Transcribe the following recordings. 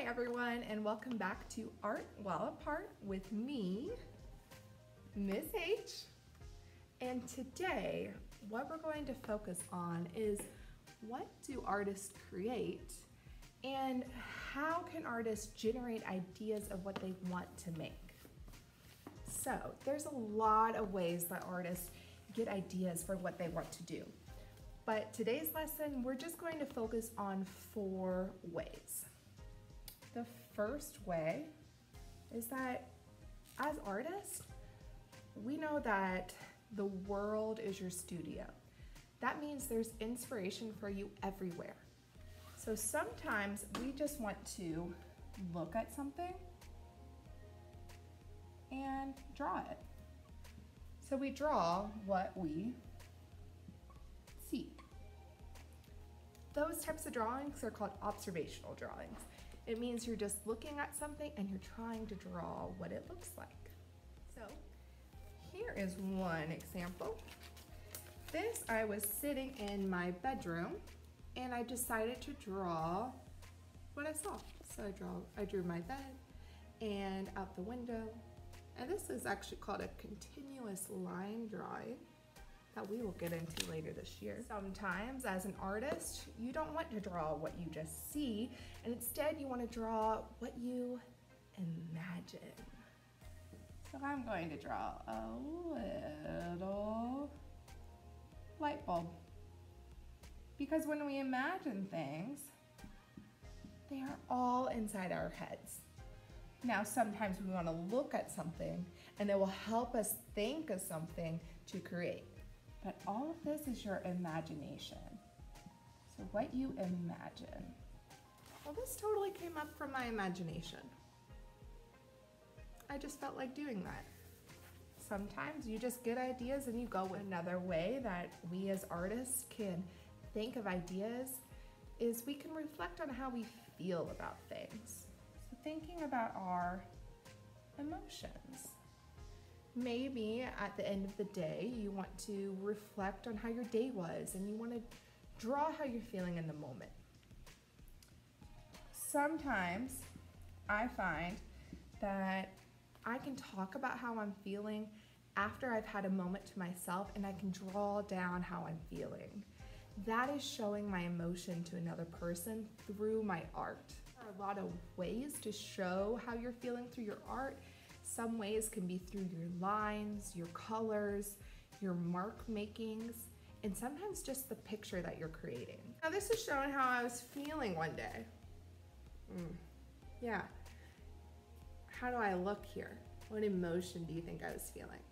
everyone, and welcome back to Art While Apart with me, Miss H. And today, what we're going to focus on is what do artists create and how can artists generate ideas of what they want to make? So there's a lot of ways that artists get ideas for what they want to do. But today's lesson, we're just going to focus on 4 ways. The first way is that as artists, we know that the world is your studio. That means there's inspiration for you everywhere. So sometimes we just want to look at something and draw it. So we draw what we see. Those types of drawings are called observational drawings. It means you're just looking at something and you're trying to draw what it looks like. So here is one example. I was sitting in my bedroom and I decided to draw what I saw. So I drew my bed and out the window. And this is actually called a continuous line drawing that we will get into later this year. Sometimes as an artist, you don't want to draw what you just see, and instead you want to draw what you imagine. So I'm going to draw a little light bulb. Because when we imagine things, they are all inside our heads. Now, sometimes we want to look at something and it will help us think of something to create. But all of this is your imagination. So what you imagine. Well, this totally came up from my imagination. I just felt like doing that. Sometimes you just get ideas and you go with another way that we as artists can think of ideas is we can reflect on how we feel about things. So thinking about our emotions. Maybe at the end of the day, you want to reflect on how your day was and you want to draw how you're feeling in the moment. Sometimes I find that I can talk about how I'm feeling after I've had a moment to myself and I can draw down how I'm feeling. That is showing my emotion to another person through my art. There are a lot of ways to show how you're feeling through your art. Some ways can be through your lines, your colors, your mark makings, and sometimes just the picture that you're creating. Now this is showing how I was feeling one day. Yeah. How do I look here? What emotion do you think I was feeling?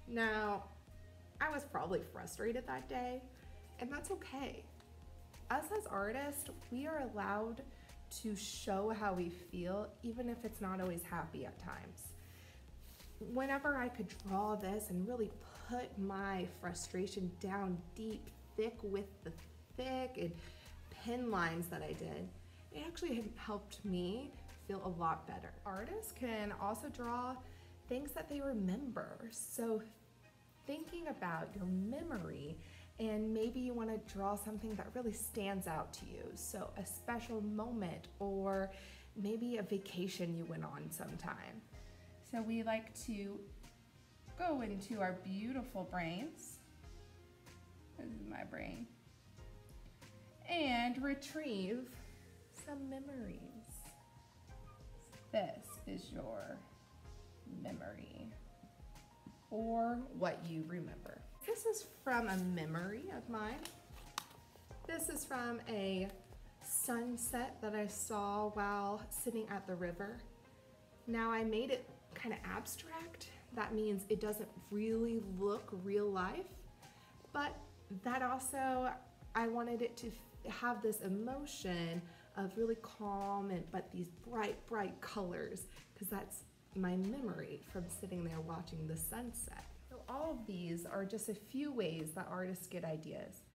Now, I was probably frustrated that day, and that's okay. Us as artists, we are allowed to show how we feel, even if it's not always happy at times. Whenever I could draw this and really put my frustration down deep, thick with the thick and pen lines that I did, it actually helped me feel a lot better. Artists can also draw things that they remember. So thinking about your memory, and maybe you want to draw something that really stands out to you. So a special moment or maybe a vacation you went on sometime. So we like to go into our beautiful brains. This is my brain. And retrieve some memories. This is your memory or what you remember. This is from a memory of mine. This is from a sunset that I saw while sitting at the river. Now I made it kind of abstract. That means it doesn't really look real life, but that also, I wanted it to have this emotion of really calm but these bright colors, because that's my memory from sitting there watching the sunset. So all of these are just a few ways that artists get ideas.